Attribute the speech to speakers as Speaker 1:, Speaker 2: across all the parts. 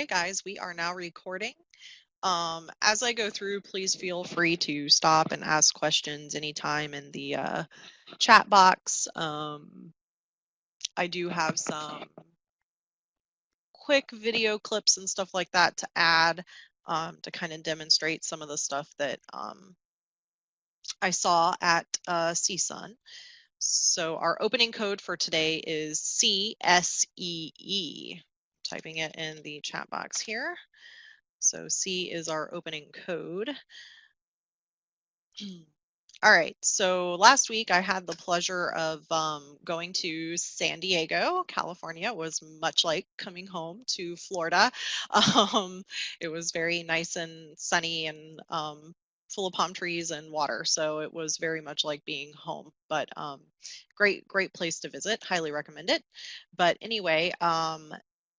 Speaker 1: Hey guys, we are now recording. As I go through, please feel free to stop and ask questions anytime in the chat box. I do have some quick video clips and stuff like that to add to kind of demonstrate some of the stuff that I saw at CSUN. So our opening code for today is CSEE. Typing it in the chat box here. So C is our opening code. All right, so last week I had the pleasure of going to San Diego, California. It was much like coming home to Florida. It was very nice and sunny and full of palm trees and water, so it was very much like being home. But great place to visit. Highly recommend it. But anyway,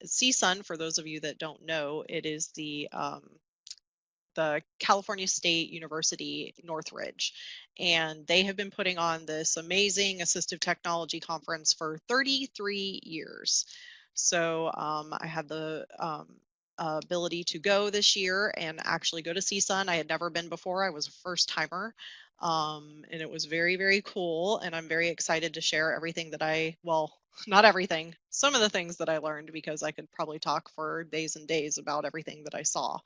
Speaker 1: CSUN, for those of you that don't know, it is the California State University Northridge, and they have been putting on this amazing assistive technology conference for 33 years. So I had the ability to go this year and actually go to CSUN. I had never been before. I was a first timer. And it was very cool, and I'm very excited to share everything that well, not everything, some of the things that I learned, because I could probably talk for days and days about everything that I saw.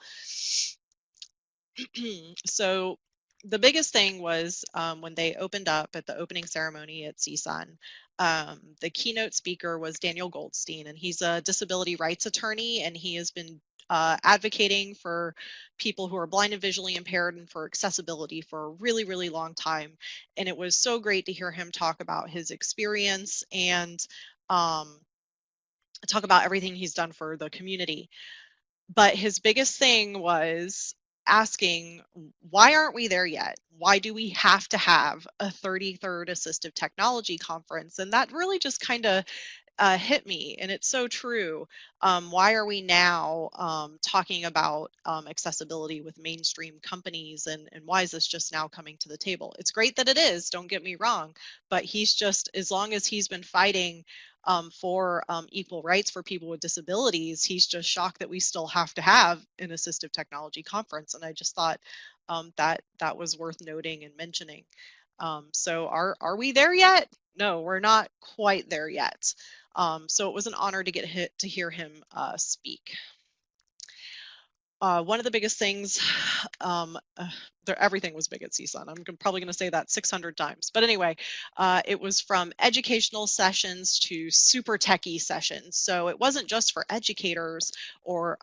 Speaker 1: So the biggest thing was when they opened up at the opening ceremony at CSUN, the keynote speaker was Daniel Goldstein, and he's a disability rights attorney, and he has been advocating for people who are blind and visually impaired and for accessibility for a really long time. And it was so great to hear him talk about his experience and talk about everything he's done for the community. But his biggest thing was asking, why aren't we there yet? Why do we have to have a 33rd Assistive Technology Conference? And that really just kind of hit me, and it's so true. Why are we now talking about accessibility with mainstream companies, and why is this just now coming to the table? It's great that it is, don't get me wrong, but he's just, as long as he's been fighting for equal rights for people with disabilities, he's just shocked that we still have to have an assistive technology conference. And I just thought that was worth noting and mentioning. So are we there yet? No, we're not quite there yet. So it was an honor to get to hear him speak. One of the biggest things, everything was big at CSUN. I'm probably going to say that 600 times. But anyway, it was from educational sessions to super techie sessions. So it wasn't just for educators or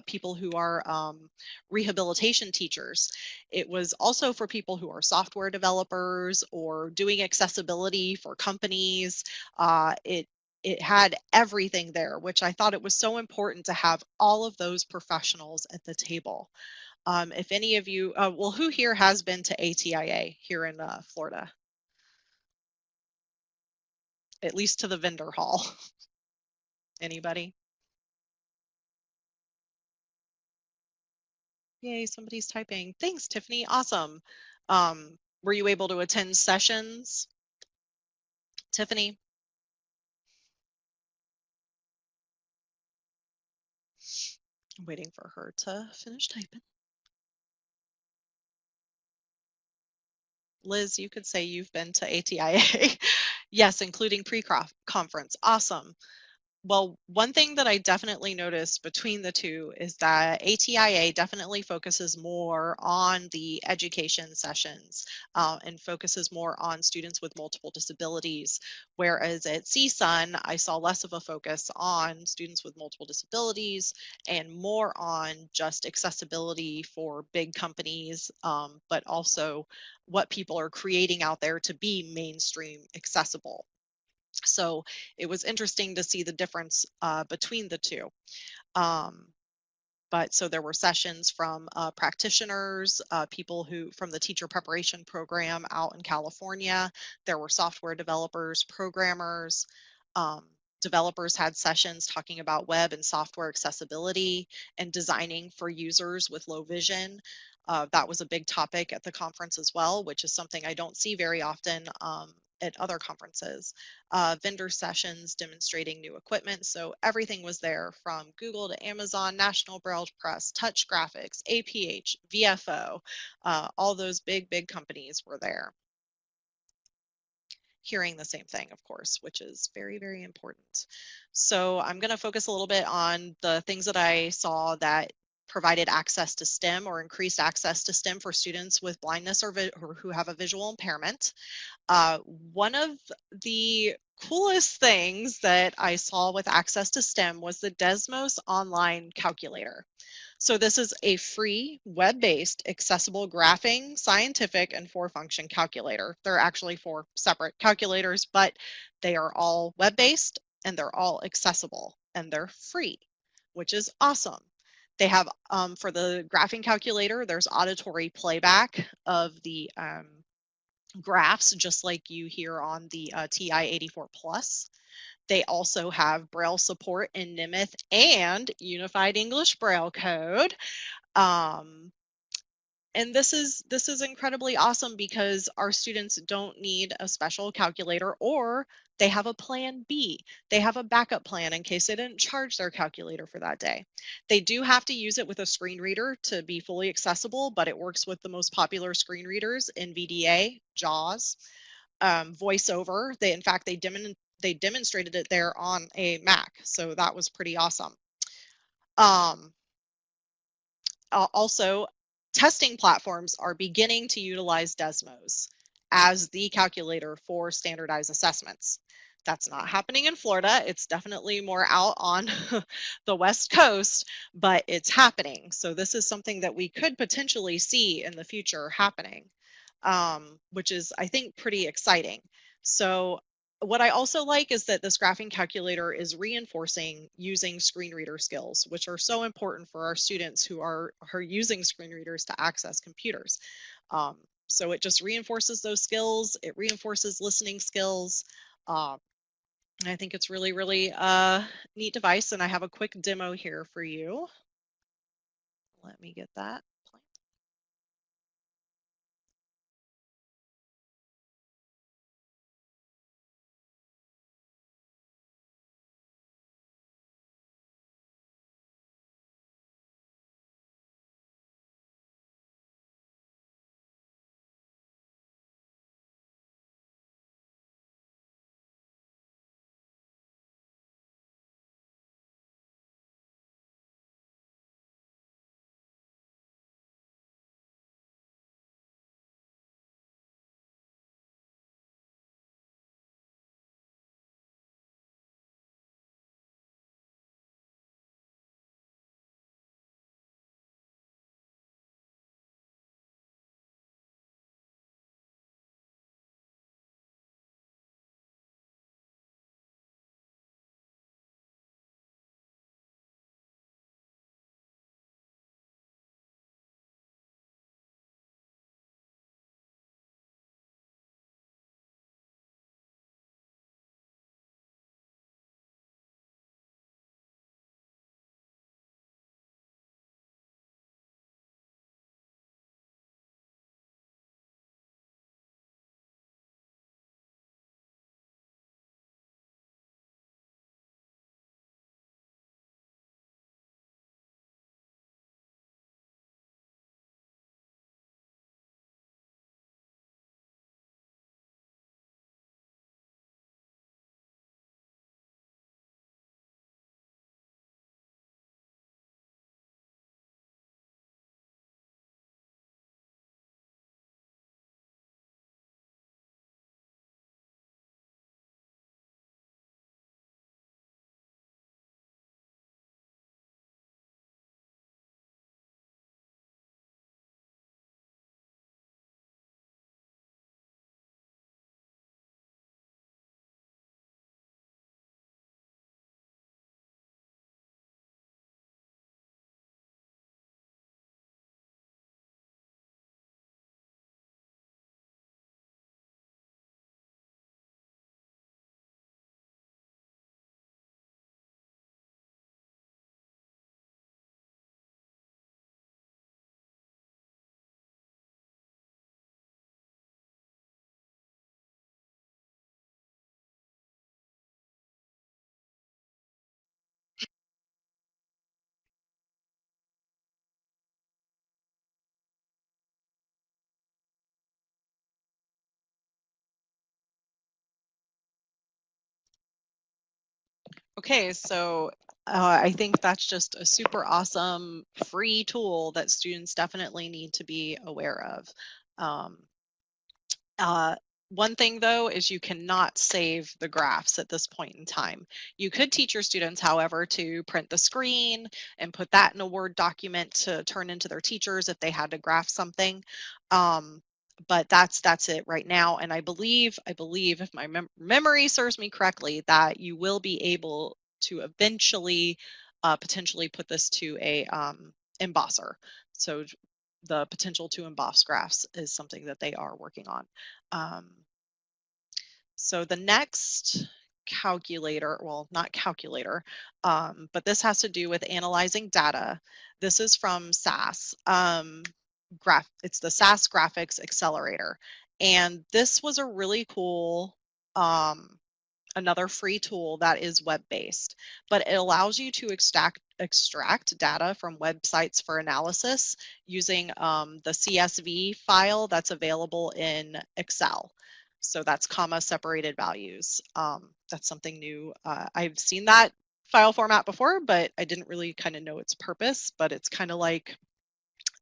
Speaker 1: people who are rehabilitation teachers. It was also for people who are software developers or doing accessibility for companies. It had everything there, which I thought it was so important to have all of those professionals at the table. If any of you, well, who here has been to ATIA here in Florida? At least to the vendor hall. Anybody? Yay, somebody's typing. Thanks, Tiffany. Awesome. Were you able to attend sessions, Tiffany? I'm waiting for her to finish typing. Liz, you could say you've been to ATIA. Yes, including pre-conference. Awesome. Well, one thing that I definitely noticed between the two is that ATIA definitely focuses more on the education sessions and focuses more on students with multiple disabilities, whereas at CSUN, I saw less of a focus on students with multiple disabilities and more on just accessibility for big companies, but also what people are creating out there to be mainstream accessible. So it was interesting to see the difference between the two. But so there were sessions from practitioners, people who from the teacher preparation program out in California. There were software developers, programmers. Developers had sessions talking about web and software accessibility and designing for users with low vision. That was a big topic at the conference as well, which is something I don't see very often at other conferences, vendor sessions demonstrating new equipment. So everything was there, from Google to Amazon, National Braille Press, Touch Graphics, APH, VFO, all those big companies were there, hearing the same thing, of course, which is very important. So I'm going to focus a little bit on the things that I saw that provided access to STEM or increased access to STEM for students with blindness or who have a visual impairment. One of the coolest things that I saw with access to STEM was the Desmos online calculator. So this is a free, web-based, accessible graphing, scientific, and four-function calculator. They're actually four separate calculators, but they are all web-based and they're all accessible and they're free, which is awesome. They have, for the graphing calculator, there's auditory playback of the graphs, just like you hear on the TI-84 Plus. They also have Braille support in Nemeth and Unified English Braille Code. And this is incredibly awesome because our students don't need a special calculator, or they have a plan B. They have a backup plan in case they didn't charge their calculator for that day. They do have to use it with a screen reader to be fully accessible, but it works with the most popular screen readers, NVDA, JAWS, VoiceOver. In fact, they demonstrated it there on a Mac, so that was pretty awesome. Also, testing platforms are beginning to utilize Desmos as the calculator for standardized assessments. That's not happening in Florida. It's definitely more out on the West Coast, but it's happening. So this is something that we could potentially see in the future happening, which is, I think, pretty exciting. So what I also like is that this graphing calculator is reinforcing using screen reader skills, which are so important for our students who are using screen readers to access computers. So it just reinforces those skills. It reinforces listening skills. I think it's really neat device, and I have a quick demo here for you. Let me get that. Okay, so I think that's just a super awesome free tool that students definitely need to be aware of. Um, uh, one thing though is you cannot save the graphs at this point in time. You could teach your students, however, to print the screen and put that in a Word document to turn into their teachers if they had to graph something. But that's it right now. And I believe if my memory serves me correctly, that you will be able to eventually potentially put this to a embosser. So the potential to emboss graphs is something that they are working on. Um, so the next calculator, well, not calculator, but this has to do with analyzing data. This is from SAS. It's the SAS Graphics Accelerator. And this was a really cool another free tool that is web-based, but it allows you to extract data from websites for analysis using the CSV file that's available in Excel. So that's comma separated values. That's something new. I've seen that file format before, but I didn't really kind of know its purpose, but it's kind of like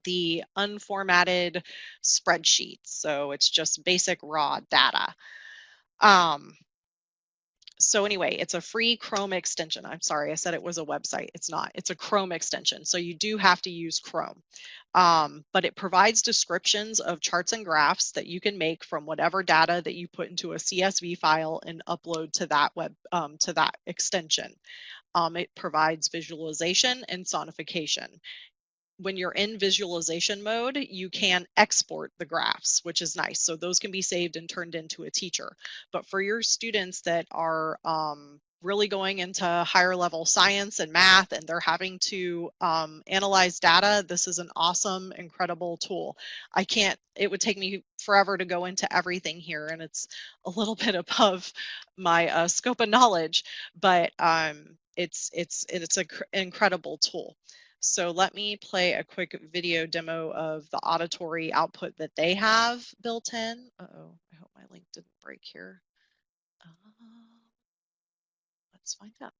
Speaker 1: the unformatted spreadsheet. So it's just basic raw data. So anyway, it's a free Chrome extension. I'm sorry, I said it was a website. It's not. It's a Chrome extension. So you do have to use Chrome. But it provides descriptions of charts and graphs that you can make from whatever data that you put into a CSV file and upload to that to that extension. It provides visualization and sonification. When you're in visualization mode, you can export the graphs, which is nice. So those can be saved and turned into a teacher. But for your students that are really going into higher level science and math and they're having to analyze data, this is an awesome, incredible tool. It would take me forever to go into everything here, and it's a little bit above my scope of knowledge, but it's an incredible tool. So let me play a quick video demo of the auditory output that they have built in. Uh-oh, I hope my link didn't break here. Let's find out.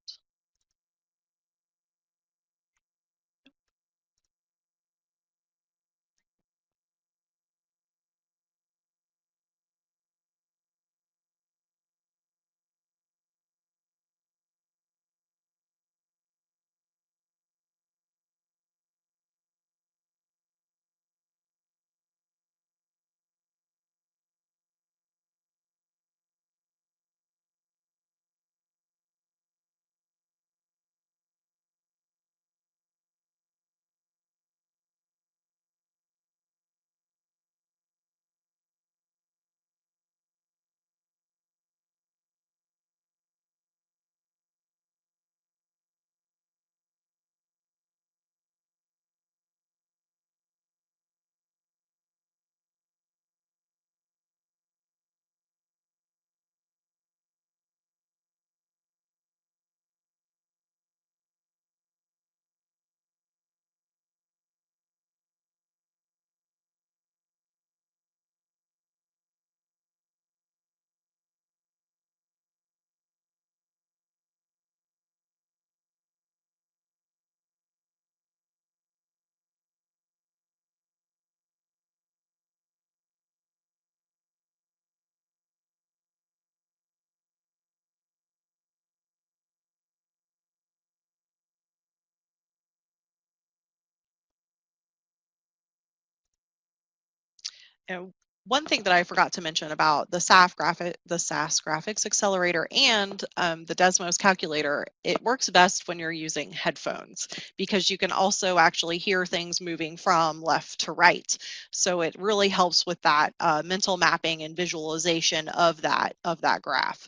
Speaker 1: And one thing that I forgot to mention about the SAS Graphics Accelerator and the Desmos calculator, it works best when you're using headphones because you can also actually hear things moving from left to right. So it really helps with that mental mapping and visualization of that graph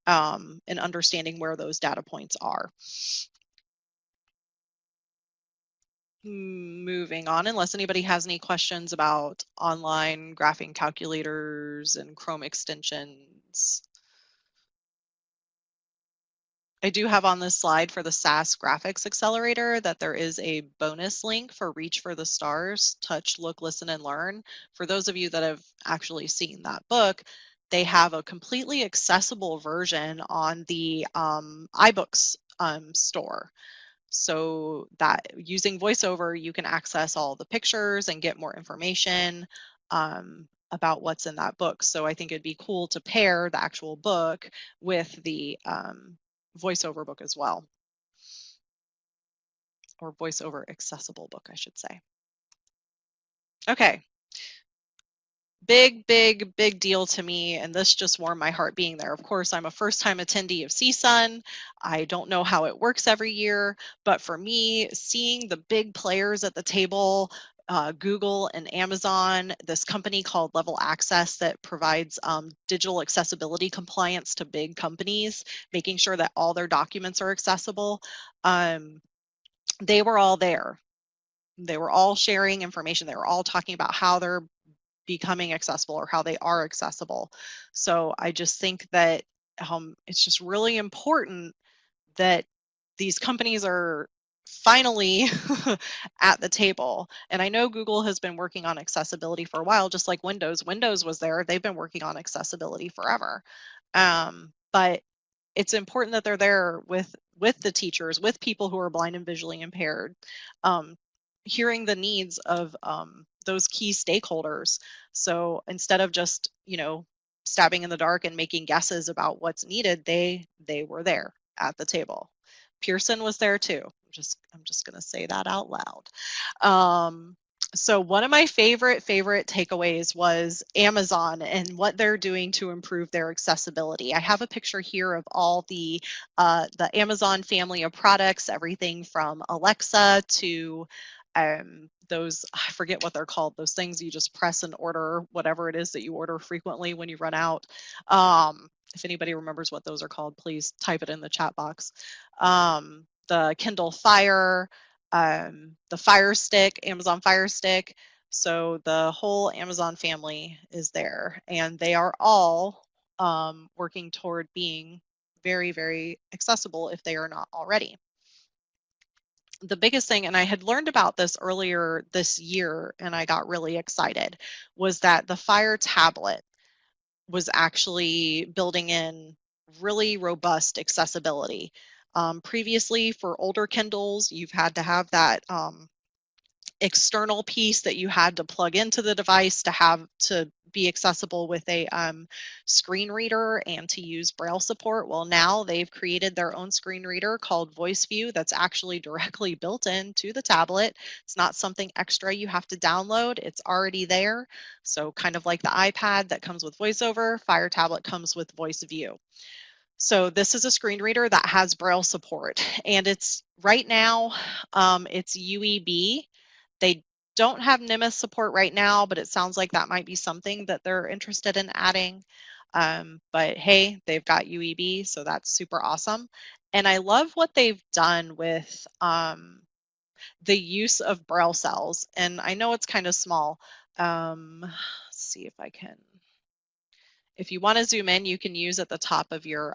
Speaker 1: and understanding where those data points are. Moving on, unless anybody has any questions about online graphing calculators and Chrome extensions. I do have on this slide for the SAS Graphics Accelerator that there is a bonus link for Reach for the Stars, Touch, Look, Listen, and Learn. For those of you that have actually seen that book, they have a completely accessible version on the iBooks store. So that using VoiceOver, you can access all the pictures and get more information about what's in that book. So I think it'd be cool to pair the actual book with the VoiceOver book as well, or VoiceOver accessible book, I should say. Okay. Big deal to me, and this just warmed my heart being there. Of course, I'm a first-time attendee of CSUN. I don't know how it works every year, but for me, seeing the big players at the table, Google and Amazon, this company called Level Access that provides digital accessibility compliance to big companies, making sure that all their documents are accessible, they were all there. They were all sharing information. They were all talking about how they're becoming accessible or how they are accessible. So I just think that it's just really important that these companies are finally at the table. And I know Google has been working on accessibility for a while, just like Windows. Windows was there. They've been working on accessibility forever. But it's important that they're there with the teachers, with people who are blind and visually impaired, hearing the needs of those key stakeholders. So instead of just, stabbing in the dark and making guesses about what's needed, they were there at the table. Pearson was there too. I'm just going to say that out loud. So one of my favorite takeaways was Amazon and what they're doing to improve their accessibility. I have a picture here of all the Amazon family of products, everything from Alexa to those, I forget what they're called, those things you just press and order whatever it is that you order frequently when you run out. If anybody remembers what those are called, please type it in the chat box. The Kindle Fire, the Fire Stick, Amazon Fire Stick. So the whole Amazon family is there, and they are all working toward being very accessible if they are not already. The biggest thing, and I had learned about this earlier this year and I got really excited, was that the Fire tablet was actually building in really robust accessibility. Previously, for older Kindles, you've had to have that external piece that you had to plug into the device to be accessible with a screen reader and to use Braille support. Well, now they've created their own screen reader called VoiceView that's actually directly built into the tablet. It's not something extra you have to download. It's already there. So kind of like the iPad that comes with VoiceOver, Fire Tablet comes with VoiceView. So this is a screen reader that has Braille support, and it's right now, it's UEB. They don't have NIMS support right now, but it sounds like that might be something that they're interested in adding. But hey, they've got UEB, so that's super awesome. And I love what they've done with the use of Braille cells. And I know it's kind of small. Let's see if I can. If you want to zoom in, you can use at the top of your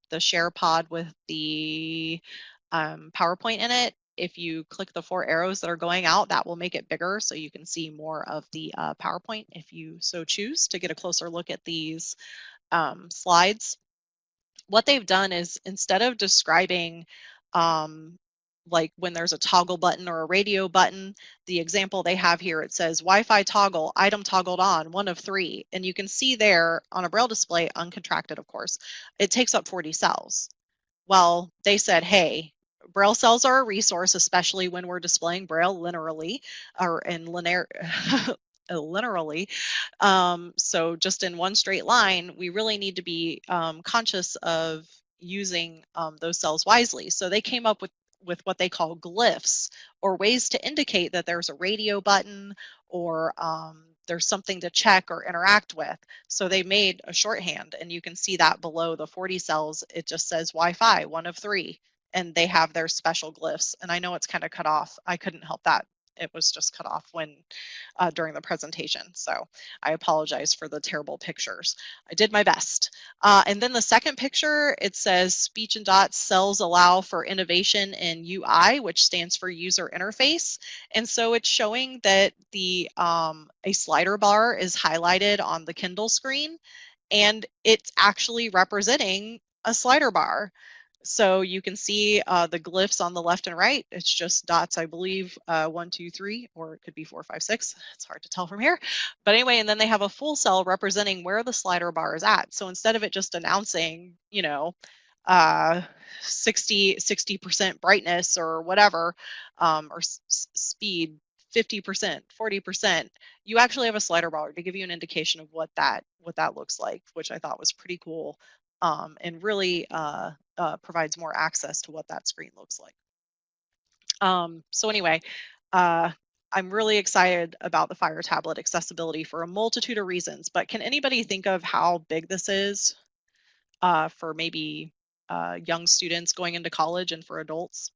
Speaker 1: the share pod with the PowerPoint in it. If you click the 4 arrows that are going out, that will make it bigger so you can see more of the PowerPoint if you so choose to get a closer look at these slides. What they've done is, instead of describing like when there's a toggle button or a radio button, the example they have here, it says Wi-Fi toggle, item toggled on, 1 of 3. And you can see there on a Braille display, uncontracted of course, it takes up 40 cells. Well, they said, hey, Braille cells are a resource, especially when we're displaying Braille linearly or in linearly. So just in one straight line, we really need to be conscious of using those cells wisely. So they came up with what they call glyphs, or ways to indicate that there's a radio button or there's something to check or interact with. So they made a shorthand, and you can see that below the 40 cells, it just says Wi-Fi, 1 of 3, and they have their special glyphs. And I know it's kind of cut off. I couldn't help that. It was just cut off during the presentation. So I apologize for the terrible pictures. I did my best. And then the second picture, it says speech and dots cells allow for innovation in UI, which stands for user interface. And so it's showing that a slider bar is highlighted on the Kindle screen, and it's actually representing a slider bar. So you can see the glyphs on the left and right. It's just dots, I believe, 1, 2, 3, or it could be 4, 5, 6. It's hard to tell from here. But anyway, and then they have a full cell representing where the slider bar is at. So instead of it just announcing, 60% brightness or whatever, or speed 50%, 40%, you actually have a slider bar to give you an indication of what that looks like, which I thought was pretty cool, and really provides more access to what that screen looks like. So anyway, I'm really excited about the Fire tablet accessibility for a multitude of reasons, but can anybody think of how big this is for maybe young students going into college and for adults?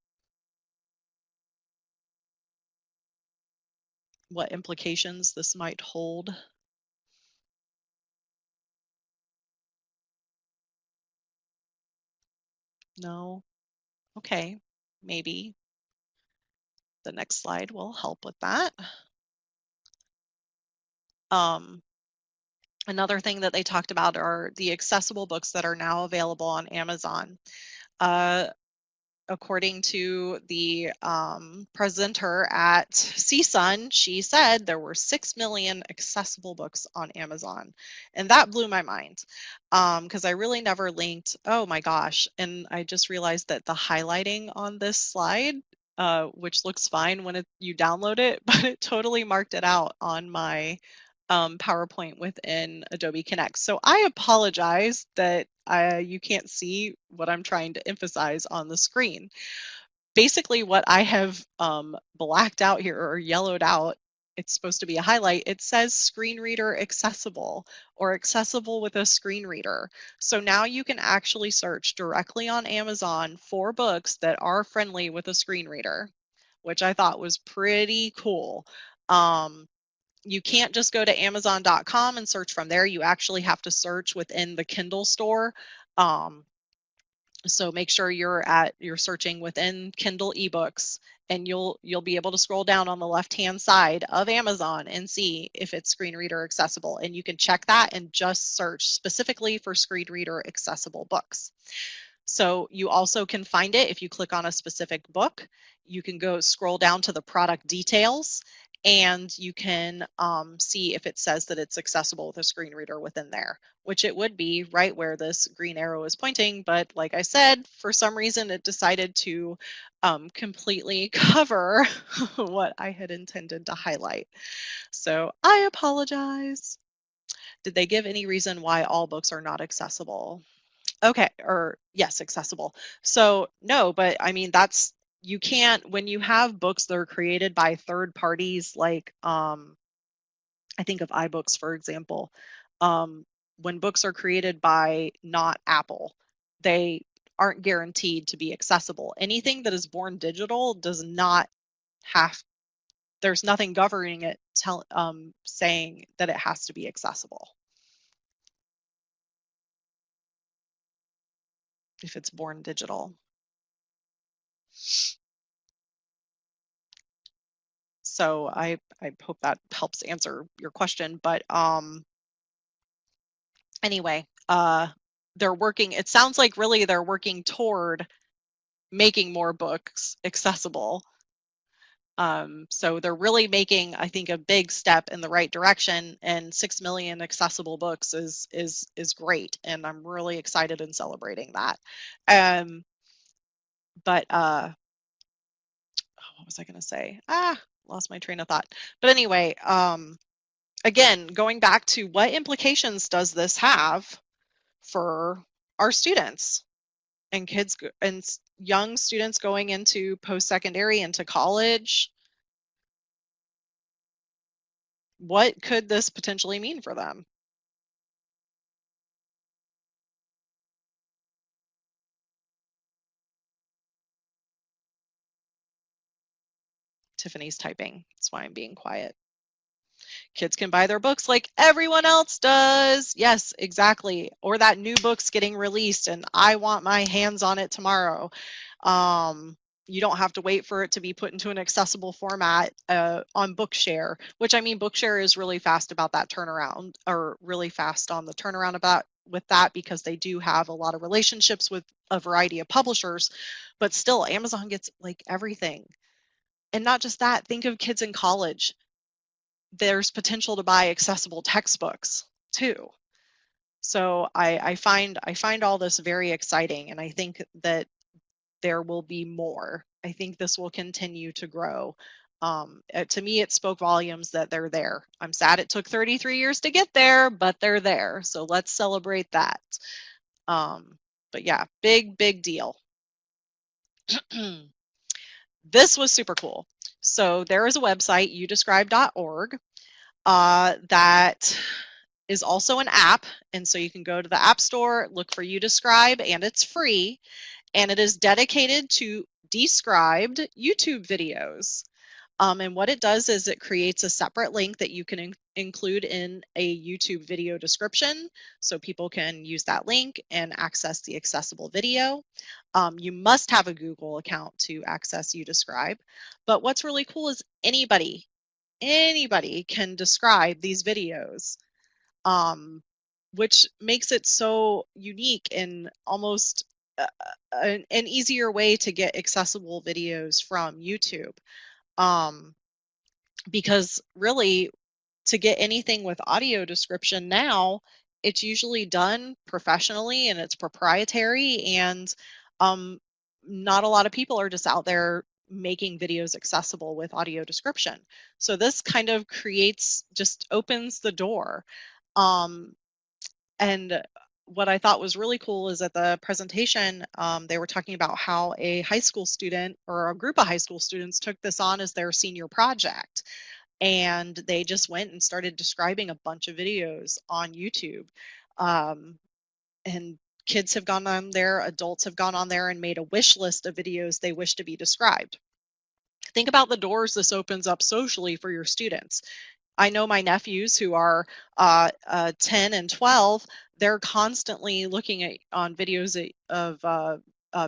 Speaker 1: What implications this might hold? No? Okay, maybe the next slide will help with that. Another thing that they talked about are the accessible books that are now available on Amazon. According to the presenter at CSUN, she said there were 6 million accessible books on Amazon. And that blew my mind because I really never linked, oh my gosh. And I just realized that the highlighting on this slide, which looks fine when you download it, but it totally marked it out on my PowerPoint within Adobe Connect. So I apologize that you can't see what I'm trying to emphasize on the screen. Basically, what I have blacked out here or yellowed out, it's supposed to be a highlight, it says screen reader accessible or accessible with a screen reader. So now you can actually search directly on Amazon for books that are friendly with a screen reader, which I thought was pretty cool. You can't just go to Amazon.com and search from there. You actually have to search within the Kindle store. So make sure you're searching within Kindle ebooks, and you'll be able to scroll down on the left-hand side of Amazon and see if it's screen reader accessible. And you can check that and just search specifically for screen reader accessible books. So you also can find it if you click on a specific book. You can go scroll down to the product details, and you can see if it says that it's accessible with a screen reader within there, which it would be right where this green arrow is pointing. But like I said, for some reason it decided to completely cover what I had intended to highlight. So I apologize. Did they give any reason why all books are not accessible? Okay, or yes, accessible. So no, but I mean, you can't, when you have books that are created by third parties, like I think of iBooks, for example, when books are created by not Apple, they aren't guaranteed to be accessible. Anything that is born digital does not have, there's nothing governing it saying that it has to be accessible if it's born digital. So I hope that helps answer your question. But anyway, they're working, it sounds like really they're working toward making more books accessible. So they're really making, I think, a big step in the right direction, and 6 million accessible books is great, and I'm really excited and celebrating that. But what was I going to say? Lost my train of thought. But anyway, again, going back to what implications does this have for our students and kids and young students going into post-secondary, into college? What could this potentially mean for them? Tiffany's typing. That's why I'm being quiet. Kids can buy their books like everyone else does. Yes, exactly. Or that new book's getting released and I want my hands on it tomorrow. You don't have to wait for it to be put into an accessible format on Bookshare, which I mean, Bookshare is really fast about that turnaround, or really fast on the turnaround about with that because they do have a lot of relationships with a variety of publishers, but still Amazon gets like everything. And not just that, think of kids in college. There's potential to buy accessible textbooks too. So I find all this very exciting, and I think that there will be more. I think this will continue to grow. To me, it spoke volumes that they're there. I'm sad it took 33 years to get there, but they're there. So let's celebrate that. But yeah, big deal. This was super cool. So there is a website, youdescribe.org, that is also an app. And so you can go to the App Store, look for YouDescribe, and it's free. And it is dedicated to described YouTube videos. And what it does is it creates a separate link that you can include in a YouTube video description, so people can use that link and access the accessible video. You must have a Google account to access YouDescribe. But what's really cool is anybody can describe these videos, which makes it so unique and almost an easier way to get accessible videos from YouTube. Because really, to get anything with audio description now, it's usually done professionally and it's proprietary, and not a lot of people are just out there making videos accessible with audio description. So this kind of just opens the door. And what I thought was really cool is at the presentation, they were talking about how a high school student or a group of high school students took this on as their senior project. And they just went and started describing a bunch of videos on YouTube. And kids have gone on there, adults have gone on there and made a wish list of videos they wish to be described. Think about the doors this opens up socially for your students. I know my nephews who are 10 and 12, they're constantly looking on videos of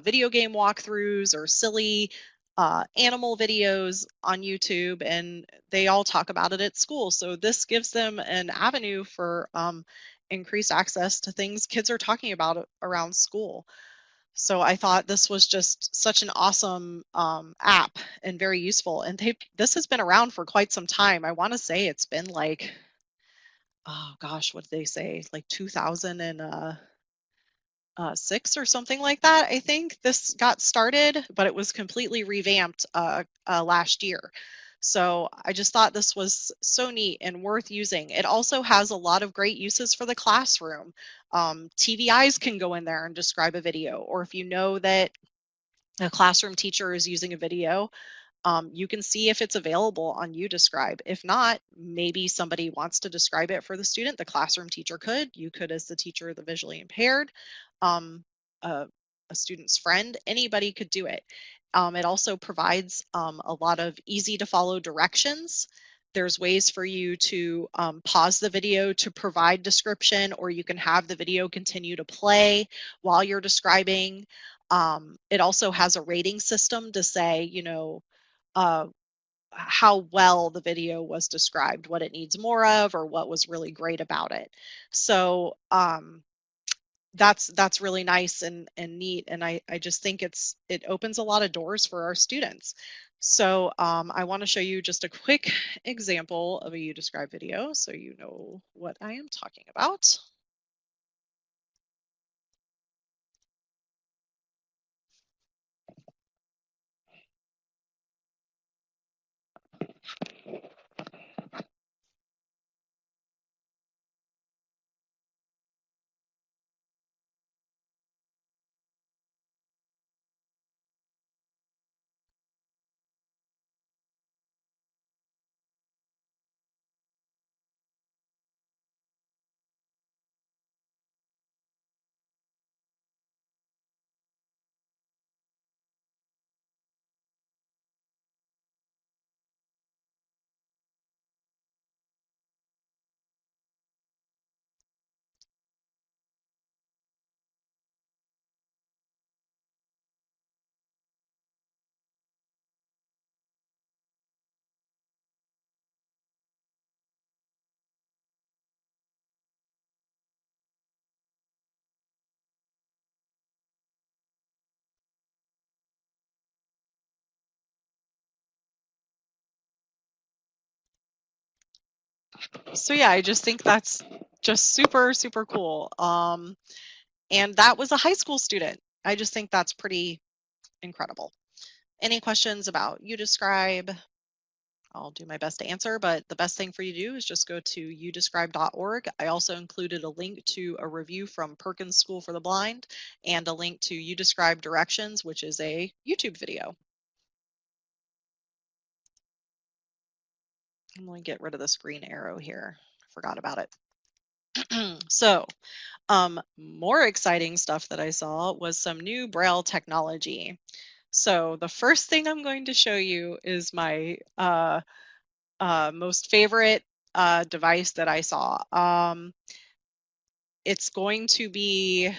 Speaker 1: video game walkthroughs or silly animal videos on YouTube, and they all talk about it at school. So this gives them an avenue for increased access to things kids are talking about around school. So I thought this was just such an awesome app and very useful. And this has been around for quite some time. I want to say it's been like, oh gosh, what did they say? Like 2006 or something like that. I think this got started, but it was completely revamped last year. So I just thought this was so neat and worth using. It also has a lot of great uses for the classroom. TVIs can go in there and describe a video, or if you know that a classroom teacher is using a video, you can see if it's available on YouDescribe. If not, maybe somebody wants to describe it for the student. The classroom teacher could. You could, as the teacher of the visually impaired, a student's friend, anybody could do it. It also provides a lot of easy to follow directions. There's ways for you to pause the video to provide description, or you can have the video continue to play while you're describing. It also has a rating system to say, how well the video was described, what it needs more of, or what was really great about it. So that's really nice and neat, and I just think it opens a lot of doors for our students. So I want to show you just a quick example of a YouDescribe video so you know what I am talking about. So yeah, I just think that's just super, super cool. And that was a high school student. I just think that's pretty incredible. Any questions about UDescribe? I'll do my best to answer, but the best thing for you to do is just go to udescribe.org. I also included a link to a review from Perkins School for the Blind and a link to UDescribe Directions, which is a YouTube video. I'm going to get rid of this green arrow here. Forgot about it. So, more exciting stuff that I saw was some new Braille technology. So the first thing I'm going to show you is my most favorite device that I saw. It's going to be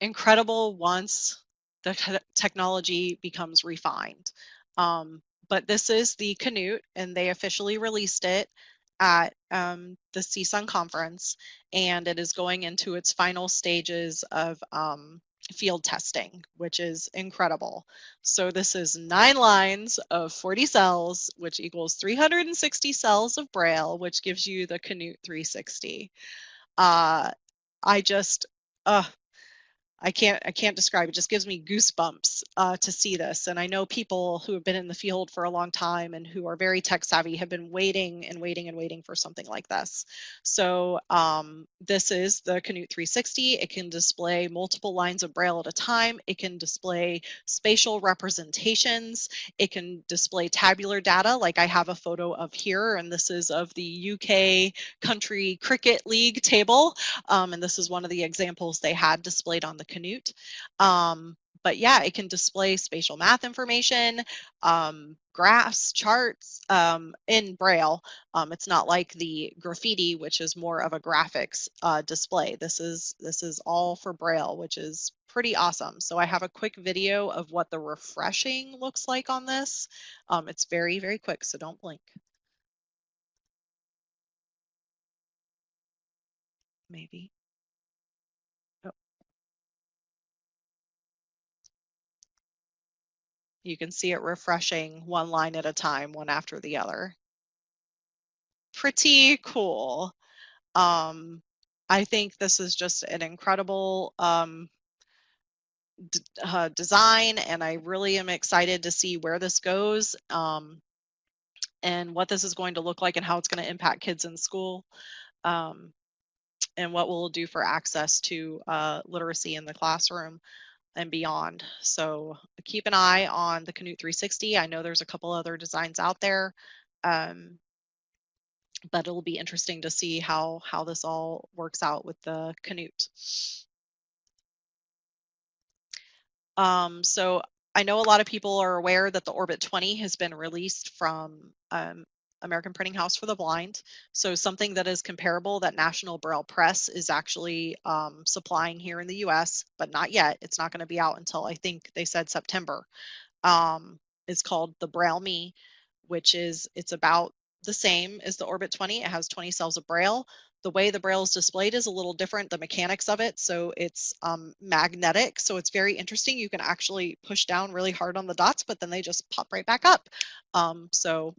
Speaker 1: incredible once the technology becomes refined. But this is the Knut, and they officially released it at the CSUN conference, and it is going into its final stages of field testing, which is incredible. So this is 9 lines of 40 cells, which equals 360 cells of Braille, which gives you the Knut 360. I just, I can't describe it. Just gives me goosebumps to see this. And I know people who have been in the field for a long time and who are very tech savvy have been waiting and waiting and waiting for something like this. So this is the Knut 360. It can display multiple lines of Braille at a time. It can display spatial representations. It can display tabular data, like I have a photo of here, and this is of the UK Country Cricket League table. And this is one of the examples they had displayed on the Knut. But yeah, it can display spatial math information, graphs, charts in Braille. It's not like the graffiti, which is more of a graphics display. This is all for Braille, which is pretty awesome. So I have a quick video of what the refreshing looks like on this. It's very, very quick, so don't blink. Maybe. Oh. You can see it refreshing one line at a time, one after the other. Pretty cool. I think this is just an incredible design, and I really am excited to see where this goes and what this is going to look like and how it's going to impact kids in school, and what we'll do for access to literacy in the classroom and beyond. So keep an eye on the Knut 360. I know there's a couple other designs out there, but it'll be interesting to see how this all works out with the Knut. So I know a lot of people are aware that the Orbit 20 has been released from American Printing House for the Blind. So something that is comparable that National Braille Press is actually supplying here in the US, but not yet. It's not going to be out until I think they said September. It's called the Braille Me, which it's about the same as the Orbit 20. It has 20 cells of Braille. The way the Braille is displayed is a little different, the mechanics of it. So it's magnetic. So it's very interesting. You can actually push down really hard on the dots, but then they just pop right back up. So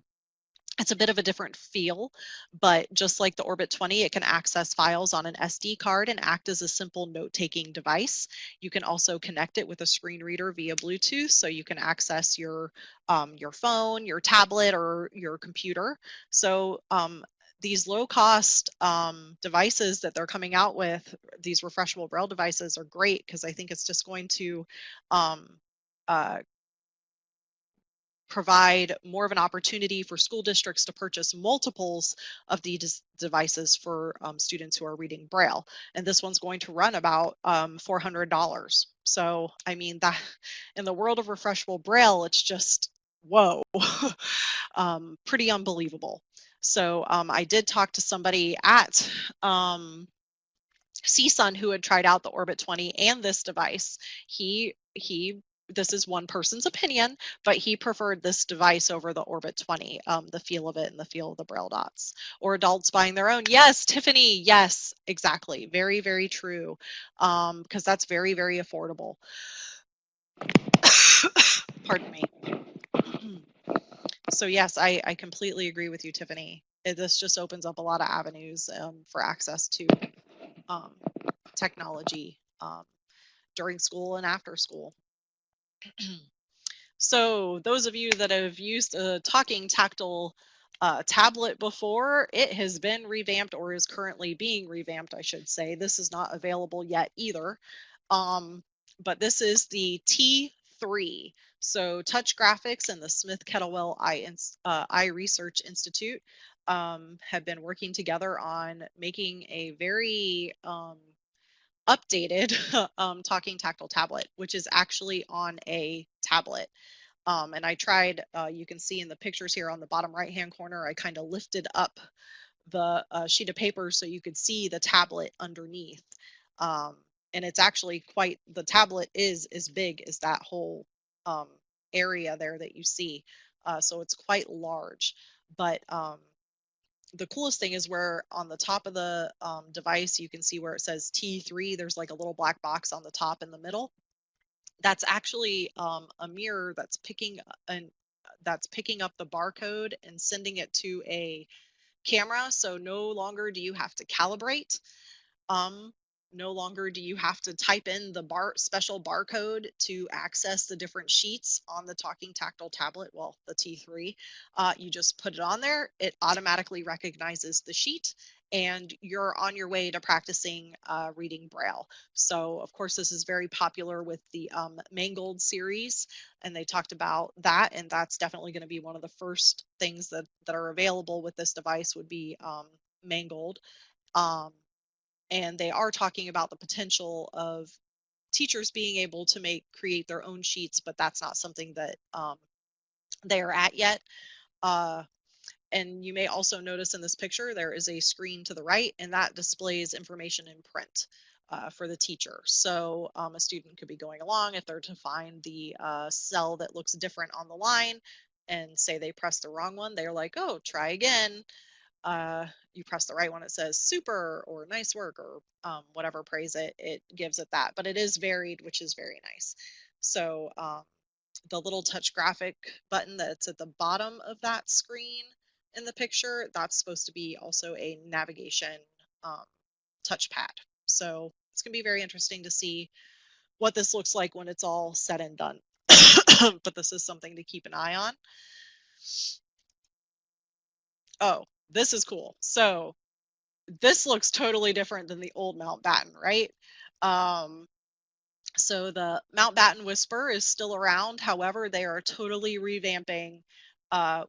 Speaker 1: it's a bit of a different feel, but just like the Orbit 20, it can access files on an SD card and act as a simple note-taking device. You can also connect it with a screen reader via Bluetooth, so you can access your phone, your tablet, or your computer. So these low-cost devices that they're coming out with, these refreshable Braille devices, are great because I think it's just going to provide more of an opportunity for school districts to purchase multiples of these devices for students who are reading Braille. And this one's going to run about $400. So, I mean, that in the world of refreshable Braille, it's just, whoa, pretty unbelievable. So I did talk to somebody at CSUN who had tried out the Orbit 20 and this device. This is one person's opinion, but he preferred this device over the Orbit 20, the feel of it and the feel of the Braille dots. Or adults buying their own. Yes, Tiffany, yes, exactly. Very, very true, because that's very, very affordable. Pardon me. So yes, I completely agree with you, Tiffany. this just opens up a lot of avenues for access to technology during school and after school. So those of you that have used a talking tactile tablet before, it has been revamped, or is currently being revamped, I should say. This is not available yet either. But this is the T3. So Touch Graphics and the Smith Kettlewell Eye Research Institute have been working together on making a very updated talking tactile tablet, which is actually on a tablet. And I tried, you can see in the pictures here on the bottom right hand corner, I kind of lifted up the sheet of paper so you could see the tablet underneath. And it's actually quite, the tablet is as big as that whole area there that you see. So it's quite large. But the coolest thing is where on the top of the device, you can see where it says T3, there's like a little black box on the top in the middle. That's actually a mirror that's picking up the barcode and sending it to a camera. So no longer do you have to calibrate. No longer do you have to type in the special barcode to access the different sheets on the talking tactile tablet. Well, the T3, you just put it on there. It automatically recognizes the sheet, and you're on your way to practicing reading Braille. So, of course, this is very popular with the Mangold series, and they talked about that, and that's definitely going to be one of the first things that are available with this device would be Mangold. And they are talking about the potential of teachers being able to create their own sheets, but that's not something that they are at yet. And you may also notice in this picture, there is a screen to the right, and that displays information in print for the teacher. So a student could be going along, if they're to find the cell that looks different on the line and say they pressed the wrong one, they're like, oh, try again. You press the right one, it says super or nice work or whatever praise it gives it that. But it is varied, which is very nice. So the little touch graphic button that's at the bottom of that screen in the picture, that's supposed to be also a navigation touchpad. So it's going to be very interesting to see what this looks like when it's all said and done. But this is something to keep an eye on. Oh, this is cool. So this looks totally different than the old Mountbatten, right? So the Mountbatten Whisperer is still around. However, they are totally revamping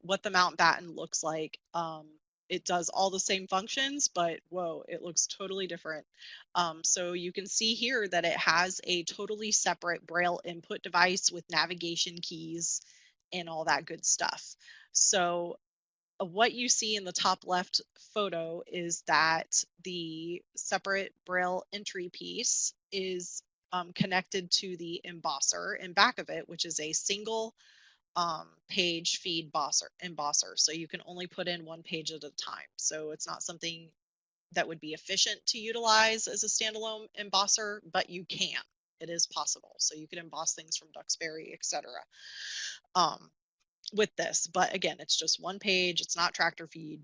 Speaker 1: what the Mountbatten looks like. It does all the same functions, but whoa, it looks totally different. So you can see here that it has a totally separate Braille input device with navigation keys and all that good stuff. So what you see in the top left photo is that the separate Braille entry piece is connected to the embosser in back of it, which is a single page feed embosser. So you can only put in one page at a time. So it's not something that would be efficient to utilize as a standalone embosser, but you can. It is possible. So you can emboss things from Duxbury, etc. With this, but again, it's just one page, it's not tractor feed.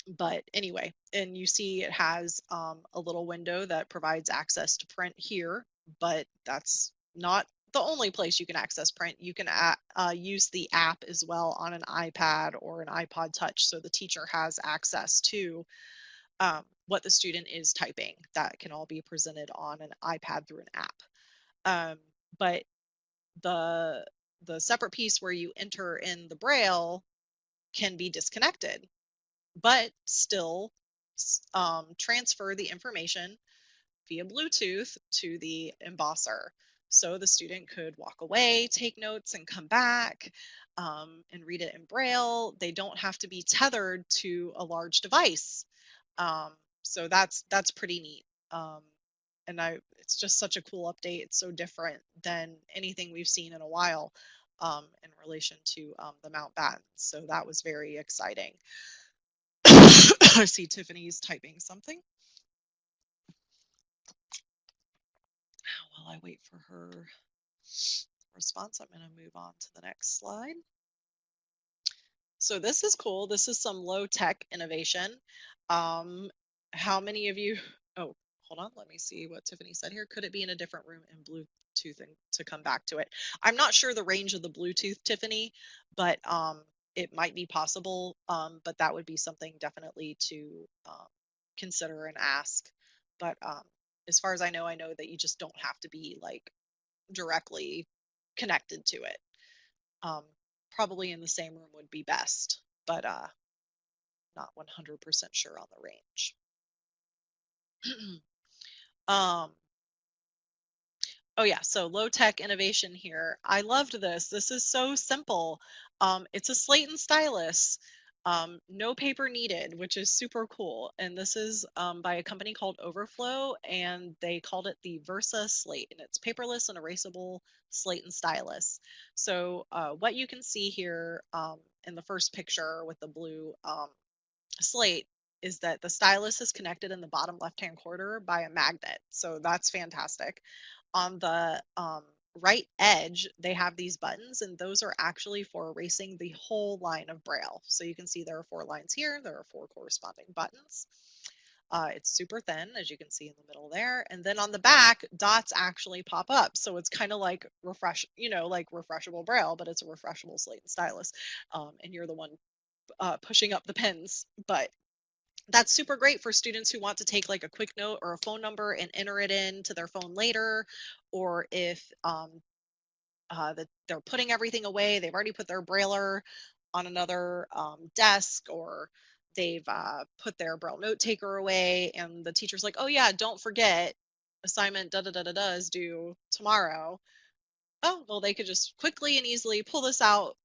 Speaker 1: But anyway, and you see it has a little window that provides access to print here, but that's not the only place you can access print. You can use the app as well on an iPad or an iPod Touch, so the teacher has access to what the student is typing. That can all be presented on an iPad through an app. But the separate piece where you enter in the Braille can be disconnected, but still transfer the information via Bluetooth to the embosser. So the student could walk away, take notes, and come back and read it in Braille. They don't have to be tethered to a large device. So that's pretty neat. And it's just such a cool update. It's so different than anything we've seen in a while in relation to the Mountbatten. So that was very exciting. I see Tiffany's typing something. While I wait for her response, I'm going to move on to the next slide. So this is cool. This is some low tech innovation. How many of you, oh, hold on, let me see what Tiffany said here. Could it be in a different room in Bluetooth and to come back to it? I'm not sure the range of the Bluetooth, Tiffany, but it might be possible. But that would be something definitely to consider and ask. But as far as I know that you just don't have to be like directly connected to it. Probably in the same room would be best, but not 100% sure on the range. um, oh yeah, so low tech innovation here. I loved this. This is so simple. It's a Slate Stylus. No paper needed, which is super cool. And this is by a company called Overflow, and they called it the Versa Slate, and it's paperless and erasable Slate Stylus. So what you can see here in the first picture with the blue slate is that the stylus is connected in the bottom left-hand corner by a magnet. So that's fantastic. On the right edge, they have these buttons, and those are actually for erasing the whole line of Braille. So you can see there are 4 lines here. There are 4 corresponding buttons. It's super thin, as you can see in the middle there. And then on the back, dots actually pop up. So it's kind of like like refreshable Braille, but it's a refreshable Slate Stylus. And you're the one pushing up the pins. But that's super great for students who want to take like a quick note or a phone number and enter it into their phone later, or if they're putting everything away, they've already put their Brailler on another desk, or they've put their Braille note taker away, and the teacher's like, oh yeah, don't forget, assignment da da da da da is due tomorrow. Oh, well, they could just quickly and easily pull this out,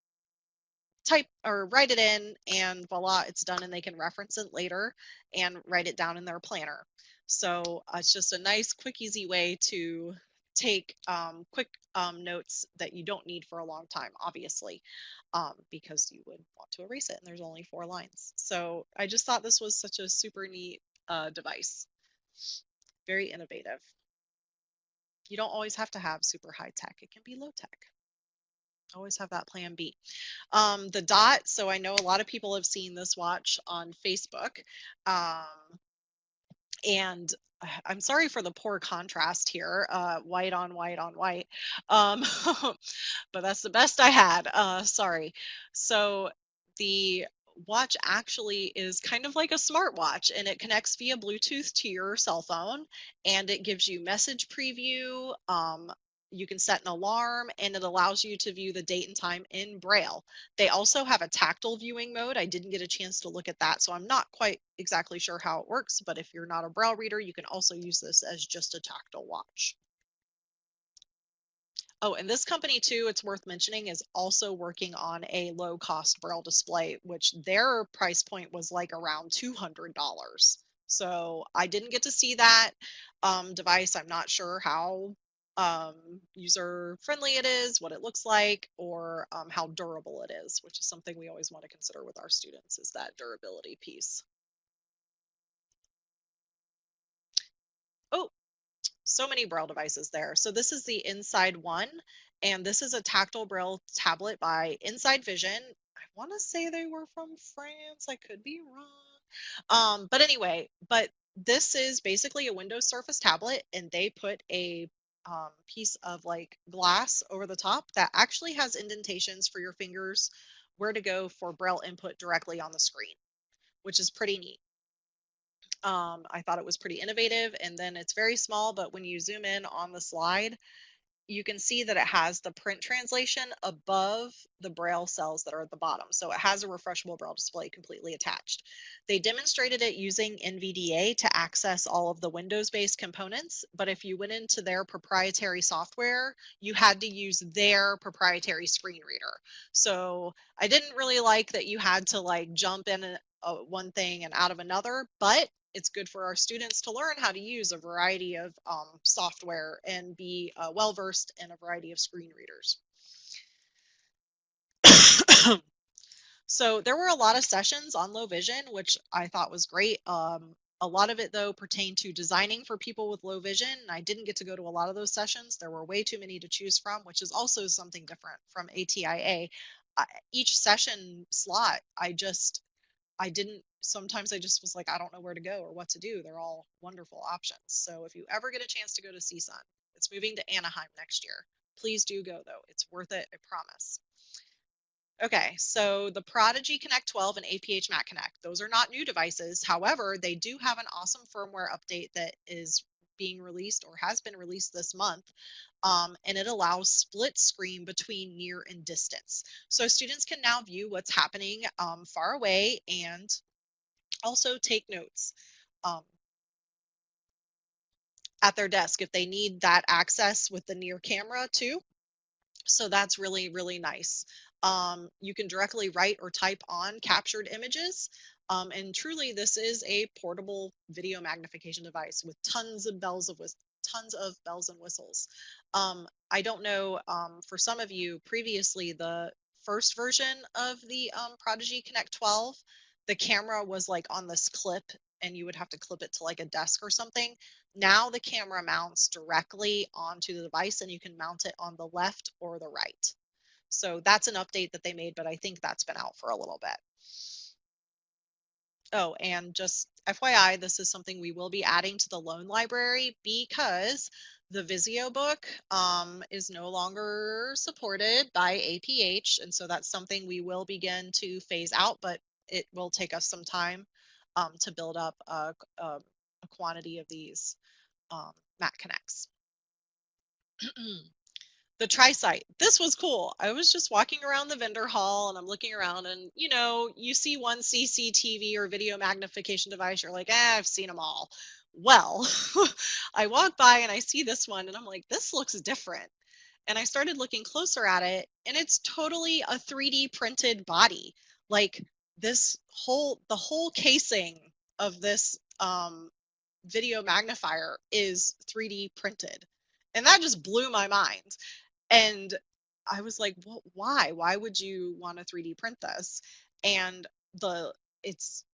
Speaker 1: type or write it in, and voila, it's done, and they can reference it later and write it down in their planner. So it's just a nice, quick, easy way to take quick notes that you don't need for a long time, obviously, because you would want to erase it, and there's only 4 lines. So I just thought this was such a super neat device. Very innovative. You don't always have to have super high tech. It can be low tech. Always have that plan B. The dot, so I know a lot of people have seen this watch on Facebook. And I'm sorry for the poor contrast here, white on white on white. But that's the best I had. Sorry. So the watch actually is kind of like a smartwatch, and it connects via Bluetooth to your cell phone, and it gives you message preview. You can set an alarm, and it allows you to view the date and time in Braille. They also have a tactile viewing mode. I didn't get a chance to look at that, so I'm not quite exactly sure how it works, but if you're not a Braille reader, you can also use this as just a tactile watch. Oh, and this company too, it's worth mentioning, is also working on a low cost Braille display, which their price point was like around $200. So I didn't get to see that device. I'm not sure how user friendly it is, what it looks like, or how durable it is, which is something we always want to consider with our students, is that durability piece. Oh, so many Braille devices there. So this is the Inside One, and this is a tactile Braille tablet by Inside Vision. I want to say they were from France. I could be wrong. But anyway, this is basically a Windows Surface tablet, and they put a piece of like glass over the top that actually has indentations for your fingers where to go for Braille input directly on the screen, which is pretty neat. I thought it was pretty innovative, and then it's very small, but when you zoom in on the slide, you can see that it has the print translation above the Braille cells that are at the bottom. So it has a refreshable Braille display completely attached. They demonstrated it using NVDA to access all of the Windows-based components, but if you went into their proprietary software, you had to use their proprietary screen reader. So I didn't really like that you had to like jump in one thing and out of another, but it's good for our students to learn how to use a variety of software and be well-versed in a variety of screen readers. So there were a lot of sessions on low vision, which I thought was great. A lot of it, though, pertained to designing for people with low vision. I didn't get to go to a lot of those sessions. There were way too many to choose from, which is also something different from ATIA. each session slot, sometimes I just was like, I don't know where to go or what to do. They're all wonderful options. So if you ever get a chance to go to CSUN, it's moving to Anaheim next year. Please do go though. It's worth it, I promise. Okay, so the Prodigy Connect 12 and APH Mac Connect, those are not new devices. However, they do have an awesome firmware update that is being released or has been released this month. And it allows split screen between near and distance. So students can now view what's happening far away and also take notes at their desk if they need that access with the near camera too. So that's really, really nice. You can directly write or type on captured images. And truly, this is a portable video magnification device with tons of bells and whistles. I don't know, for some of you, previously, the first version of the Prodigy Connect 12, the camera was like on this clip and you would have to clip it to like a desk or something. Now the camera mounts directly onto the device and you can mount it on the left or the right. So that's an update that they made, but I think that's been out for a little bit. Oh, and just FYI, this is something we will be adding to the loan library because the Visio book is no longer supported by APH. And so that's something we will begin to phase out, but it will take us some time to build up a quantity of these Mac Connects. The tri-site, this was cool. I was just walking around the vendor hall and I'm looking around and you see one CCTV or video magnification device, you're like, I've seen them all. Well, I walk by and I see this one and I'm like, this looks different. And I started looking closer at it and it's totally a 3D printed body. Like the whole casing of this video magnifier is 3D printed. And that just blew my mind. And I was like, well, why? Why would you want to 3D print this? And it's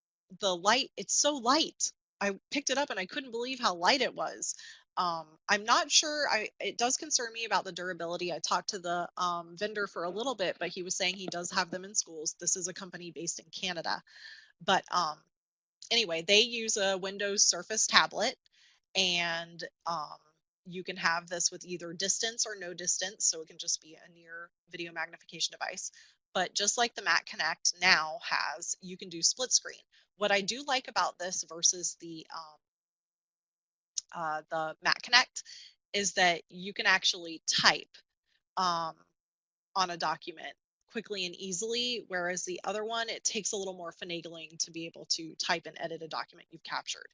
Speaker 1: so light. I picked it up and I couldn't believe how light it was. I'm not sure, it does concern me about the durability. I talked to the vendor for a little bit, but he was saying he does have them in schools. This is a company based in Canada. But anyway, they use a Windows Surface tablet and you can have this with either distance or no distance, so it can just be a near video magnification device. But just like the Mac Connect now has, you can do split screen. What I do like about this versus the Mac Connect is that you can actually type on a document quickly and easily, whereas the other one, it takes a little more finagling to be able to type and edit a document you've captured.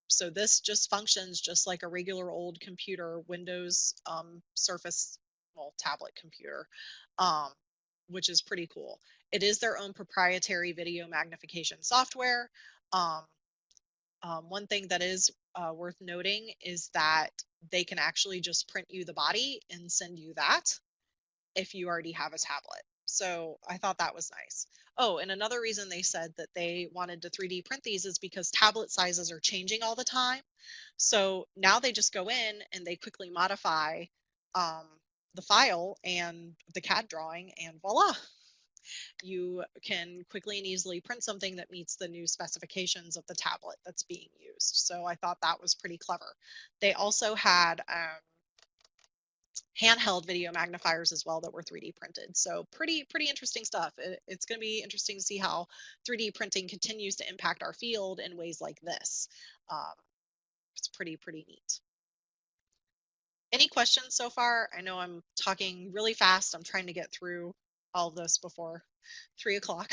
Speaker 1: So this just functions just like a regular old computer, Windows Surface, well, tablet computer, which is pretty cool. It is their own proprietary video magnification software. One thing that is worth noting is that they can actually just print you the body and send you that if you already have a tablet. So I thought that was nice. Oh, and another reason they said that they wanted to 3D print these is because tablet sizes are changing all the time. So now they just go in and they quickly modify the file and the CAD drawing and voila. You can quickly and easily print something that meets the new specifications of the tablet that's being used. So I thought that was pretty clever. They also had handheld video magnifiers as well that were 3D printed. So pretty interesting stuff. It's going to be interesting to see how 3D printing continues to impact our field in ways like this. It's pretty neat. Any questions so far? I know I'm talking really fast. I'm trying to get through all of this before 3 o'clock.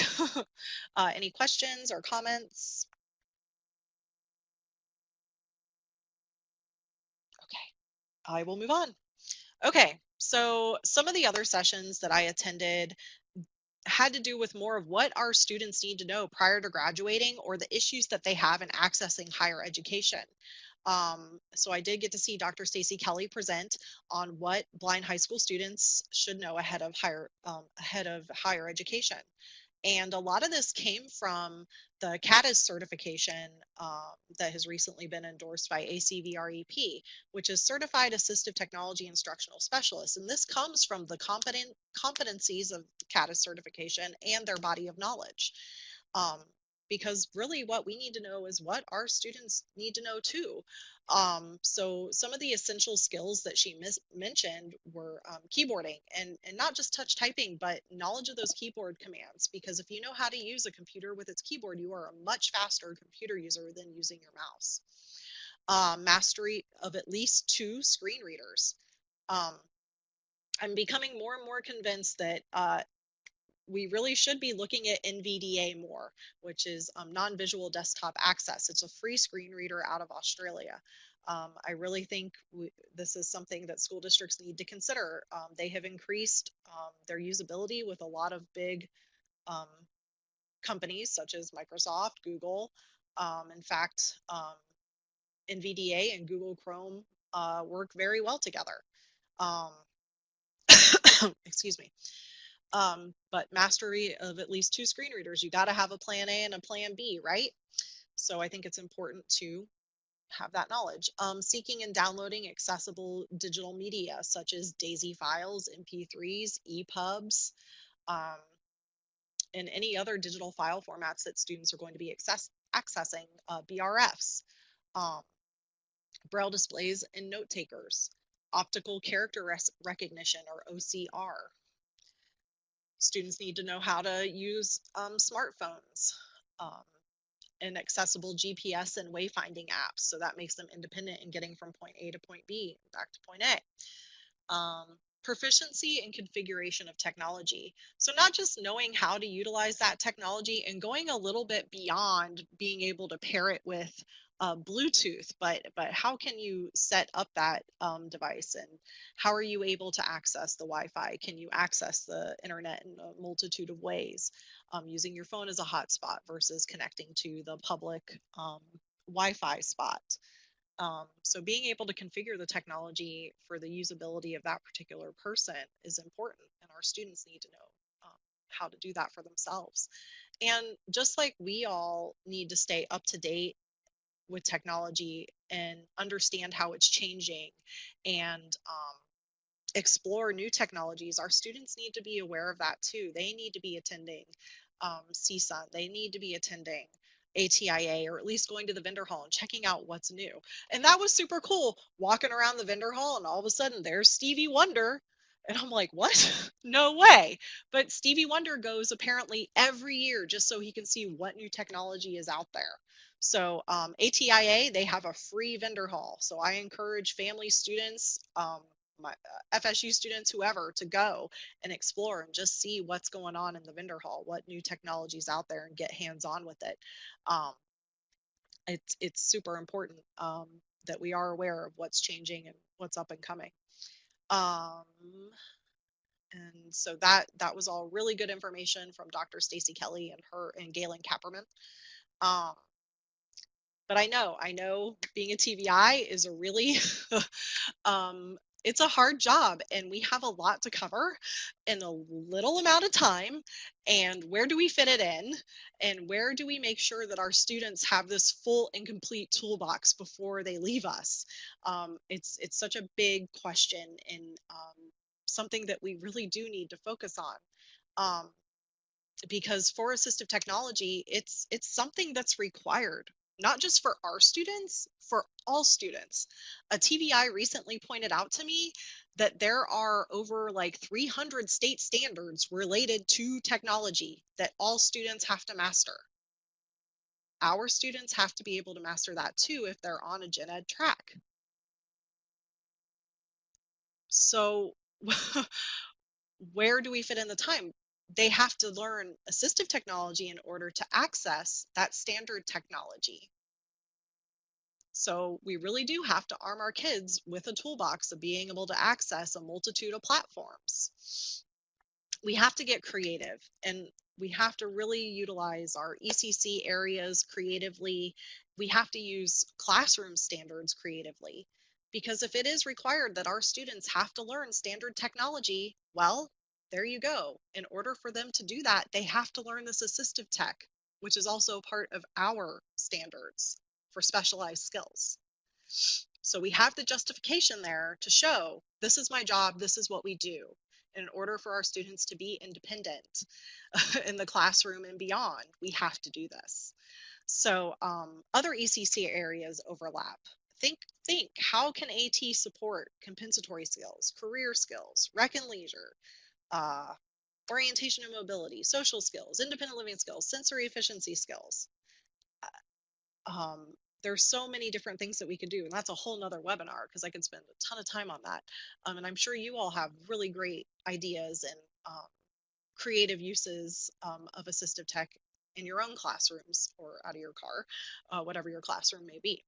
Speaker 1: Any questions or comments? Okay, I will move on. Okay, so some of the other sessions that I attended had to do with more of what our students need to know prior to graduating or the issues that they have in accessing higher education. So I did get to see Dr. Stacy Kelly present on what blind high school students should know ahead of higher education. And a lot of this came from the CADIS certification that has recently been endorsed by ACVREP, which is Certified Assistive Technology Instructional Specialist. And this comes from the competencies of CADIS certification and their body of knowledge. Um, because really what we need to know is what our students need to know too. So some of the essential skills that she mentioned were keyboarding and not just touch typing, but knowledge of those keyboard commands. Because if you know how to use a computer with its keyboard, you are a much faster computer user than using your mouse. Mastery of at least 2 screen readers. Um, I'm becoming more and more convinced that we really should be looking at NVDA more, which is non-visual desktop access. It's a free screen reader out of Australia. I really think this is something that school districts need to consider. They have increased their usability with a lot of big um, companies such as Microsoft, Google. In fact, NVDA and Google Chrome work very well together. Um, excuse me. But mastery of at least 2 screen readers, you got to have a plan A and a plan B, right? So I think it's important to have that knowledge. Seeking and downloading accessible digital media such as DAISY files, MP3s, EPUBs, um, and any other digital file formats that students are going to be accessing, BRFs, um, Braille displays and note takers, optical character recognition or OCR. Students need to know how to use smartphones um, and accessible GPS and wayfinding apps. So that makes them independent in getting from point A to point B, back to point A. Proficiency and configuration of technology. So not just knowing how to utilize that technology and going a little bit beyond being able to pair it with Bluetooth, but how can you set up that device, and how are you able to access the Wi-Fi? Can you access the internet in a multitude of ways, using your phone as a hotspot versus connecting to the public Wi-Fi spot? So being able to configure the technology for the usability of that particular person is important, and our students need to know how to do that for themselves. And just like we all need to stay up to date with technology and understand how it's changing and explore new technologies, our students need to be aware of that too. They need to be attending CSUN, they need to be attending ATIA, or at least going to the vendor hall and checking out what's new. And that was super cool, walking around the vendor hall and all of a sudden there's Stevie Wonder. And I'm like, what? No way. But Stevie Wonder goes apparently every year just so he can see what new technology is out there. So ATIA, they have a free vendor hall. So I encourage family, students, my FSU students, whoever, to go and explore and just see what's going on in the vendor hall, what new technologies out there, and get hands-on with it. Um, it's super important that we are aware of what's changing and what's up and coming. Um, and so that was all really good information from Dr. Stacy Kelly and Galen Kapperman. Um, but I know being a TVI is a really it's a hard job, and we have a lot to cover in a little amount of time. And where do we fit it in, and where do we make sure that our students have this full and complete toolbox before they leave us? It's such a big question, and something that we really do need to focus on. Because for assistive technology, it's something that's required, not just for our students, for all students. A TVI recently pointed out to me that there are over like 300 state standards related to technology that all students have to master. Our students have to be able to master that too if they're on a gen ed track. So where do we fit in the time? They have to learn assistive technology in order to access that standard technology. So we really do have to arm our kids with a toolbox of being able to access a multitude of platforms. We have to get creative, and we have to really utilize our ECC areas creatively. We have to use classroom standards creatively, because if it is required that our students have to learn standard technology, well, there you go. In order for them to do that, they have to learn this assistive tech, which is also part of our standards for specialized skills. So we have the justification there to show this is my job, this is what we do. In order for our students to be independent in the classroom and beyond, we have to do this. So other ECC areas overlap. Think, how can AT support compensatory skills, career skills, rec and leisure, orientation and mobility, social skills, independent living skills, sensory efficiency skills. There's so many different things that we could do, and that's a whole nother webinar because I could spend a ton of time on that. And I'm sure you all have really great ideas and creative uses of assistive tech in your own classrooms or out of your car, whatever your classroom may be.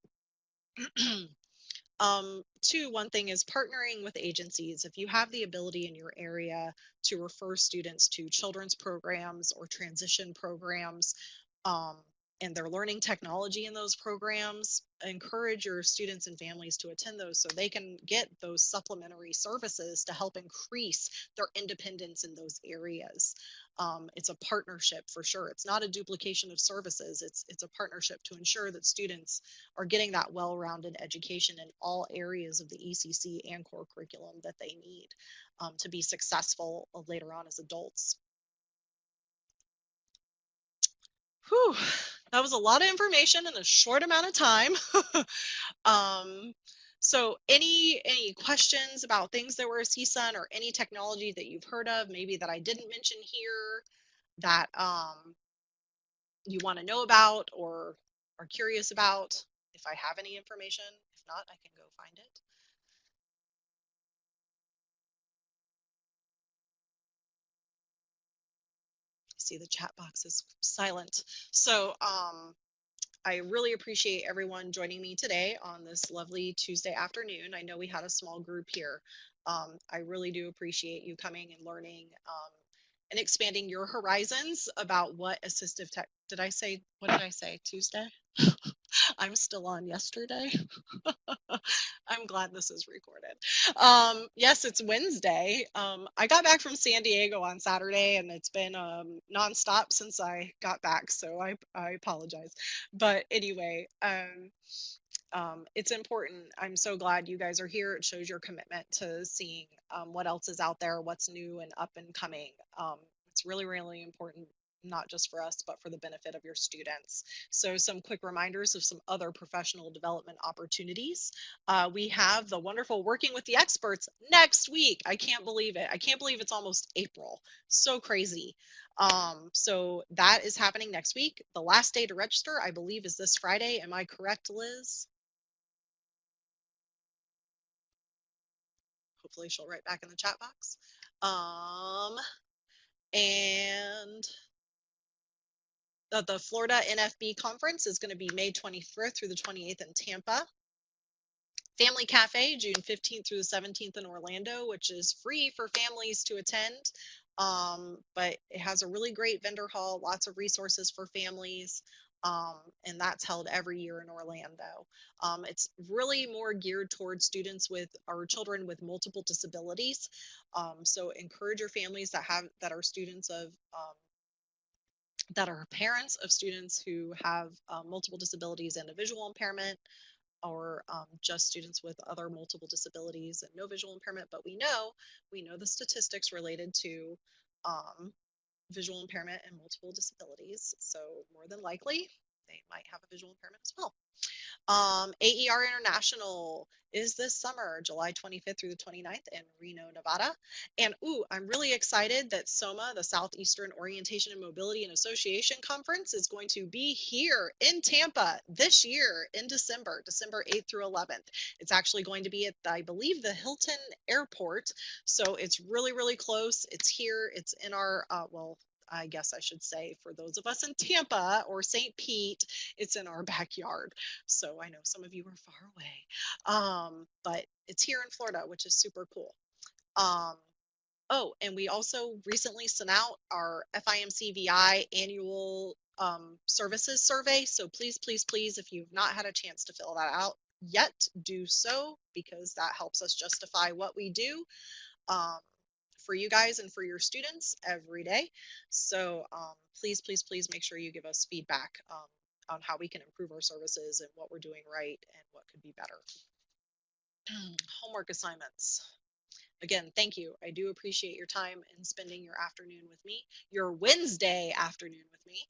Speaker 1: One thing is partnering with agencies. If you have the ability in your area to refer students to children's programs or transition programs, and they're learning technology in those programs, encourage your students and families to attend those so they can get those supplementary services to help increase their independence in those areas. It's a partnership for sure. It's not a duplication of services. It's a partnership to ensure that students are getting that well-rounded education in all areas of the ECC and core curriculum that they need to be successful later on as adults. Whew, that was a lot of information in a short amount of time. So any questions about things that were a CSUN or any technology that you've heard of, maybe that I didn't mention here, that you want to know about or are curious about? If I have any information, if not, I can go find it. See, the chat box is silent. So I really appreciate everyone joining me today on this lovely Tuesday afternoon. I know we had a small group here. I really do appreciate you coming and learning and expanding your horizons about what assistive tech. What did I say, Tuesday? I'm still on yesterday. I'm glad this is recorded. Yes, it's Wednesday. I got back from San Diego on Saturday, and it's been nonstop since I got back, so I apologize. But anyway, it's important. I'm so glad you guys are here. It shows your commitment to seeing what else is out there, what's new and up and coming. It's really, really important, not just for us, but for the benefit of your students. So some quick reminders of some other professional development opportunities. We have the wonderful Working with the Experts next week. I can't believe it. I can't believe it's almost April. So crazy. So that is happening next week. The last day to register, I believe, is this Friday. Am I correct, Liz? Hopefully she'll write back in the chat box. And the Florida NFB conference is going to be May 24th through the 28th in Tampa. Family Cafe, June 15th through the 17th in Orlando, which is free for families to attend. But it has a really great vendor hall, lots of resources for families. And that's held every year in Orlando. It's really more geared towards students with or children with multiple disabilities. So encourage your families that are students of that are parents of students who have multiple disabilities and a visual impairment, or just students with other multiple disabilities and no visual impairment. But we know the statistics related to visual impairment and multiple disabilities. So more than likely, they might have a visual impairment as well. AER International is this summer, July 25th through the 29th in Reno, Nevada. And I'm really excited that SOMA, the Southeastern Orientation and Mobility and Association Conference, is going to be here in Tampa this year in December 8th through 11th. It's actually going to be at, I believe, the Hilton Airport. So it's really, really close. It's here. It's in our, well, I guess I should say, for those of us in Tampa or St. Pete, it's in our backyard. So I know some of you are far away, but it's here in Florida, which is super cool. Oh, and we also recently sent out our FIMC-VI annual services survey. So please, please, please, if you've not had a chance to fill that out yet, do so, because that helps us justify what we do. for you guys and for your students every day. So please, please, please make sure you give us feedback on how we can improve our services and what we're doing right and what could be better. Homework assignments. Again, thank you. I do appreciate your time and spending your afternoon with me, your Wednesday afternoon with me.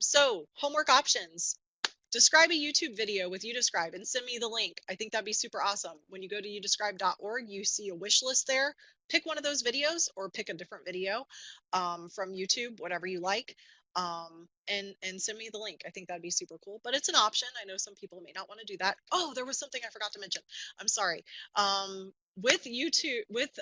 Speaker 1: So homework options. Describe a YouTube video with UDescribe and send me the link. I think that'd be super awesome. When you go to udescribe.org, you see a wish list there. Pick one of those videos or pick a different video from YouTube, whatever you like, and send me the link. I think that'd be super cool, but it's an option. I know some people may not want to do that. Oh, there was something I forgot to mention. I'm sorry. With YouTube, with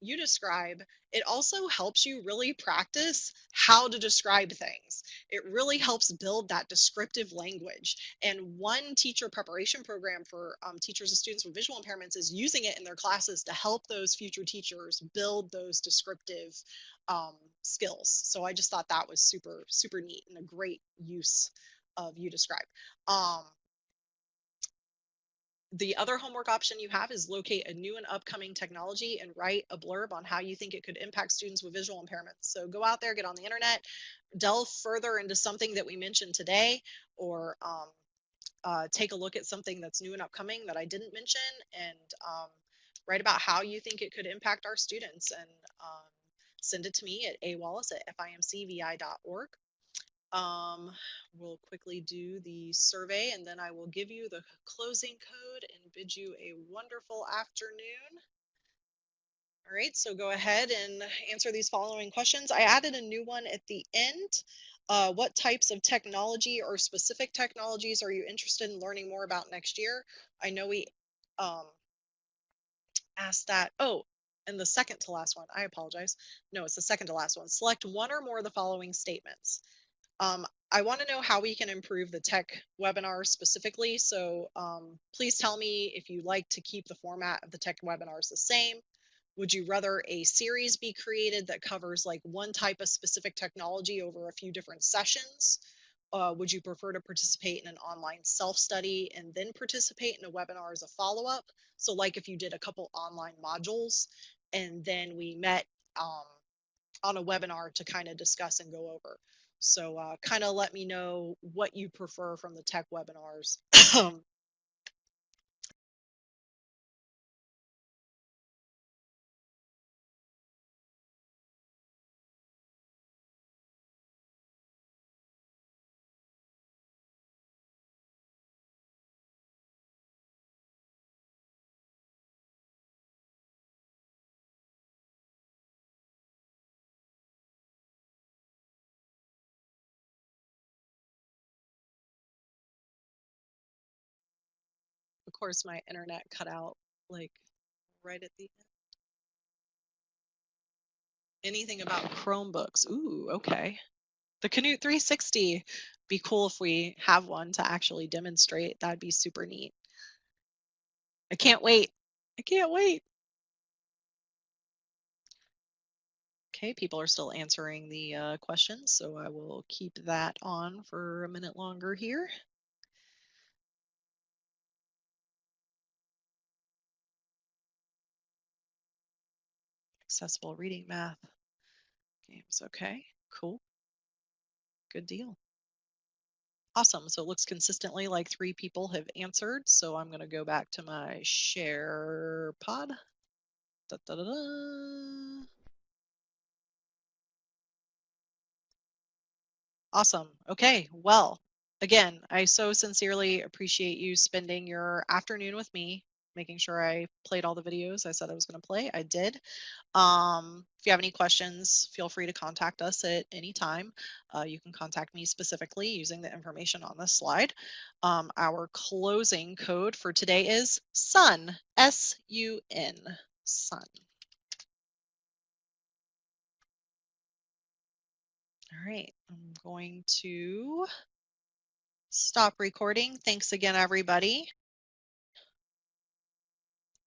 Speaker 1: UDescribe, it also helps you really practice how to describe things. It really helps build that descriptive language. And one teacher preparation program for teachers and students with visual impairments is using it in their classes to help those future teachers build those descriptive skills. So I just thought that was super, super neat and a great use of UDescribe. The other homework option you have is locate a new and upcoming technology and write a blurb on how you think it could impact students with visual impairments. So go out there, get on the internet, delve further into something that we mentioned today, or take a look at something that's new and upcoming that I didn't mention, and write about how you think it could impact our students, and send it to me at awallace@FIMC-VI.org. We'll quickly do the survey, and then I will give you the closing code and bid you a wonderful afternoon. All right, so go ahead and answer these following questions. I added a new one at the end. What types of technology or specific technologies are you interested in learning more about next year? I know we asked that. Oh, and the second to last one, I apologize. No, it's the second to last one. Select one or more of the following statements. I want to know how we can improve the tech webinars specifically. So please tell me if you like to keep the format of the tech webinars the same. Would you rather a series be created that covers like one type of specific technology over a few different sessions? Would you prefer to participate in an online self-study and then participate in a webinar as a follow-up? So like if you did a couple online modules and then we met on a webinar to kind of discuss and go over. So kind of let me know what you prefer from the tech webinars. Of course, my internet cut out like right at the end. Anything about Chromebooks? Ooh, okay. The Knut 360. Be cool if we have one to actually demonstrate. That'd be super neat. I can't wait. I can't wait. Okay, people are still answering the questions, so I will keep that on for a minute longer here. Accessible reading math games. Okay, cool. Good deal. Awesome. So it looks consistently like 3 people have answered. So I'm going to go back to my share pod. Da, da, da, da. Awesome. Okay. Well, again, I so sincerely appreciate you spending your afternoon with me, making sure I played all the videos I said I was going to play. I did. If you have any questions, feel free to contact us at any time. You can contact me specifically using the information on this slide. Our closing code for today is SUN, S-U-N, SUN. All right, I'm going to stop recording. Thanks again, everybody.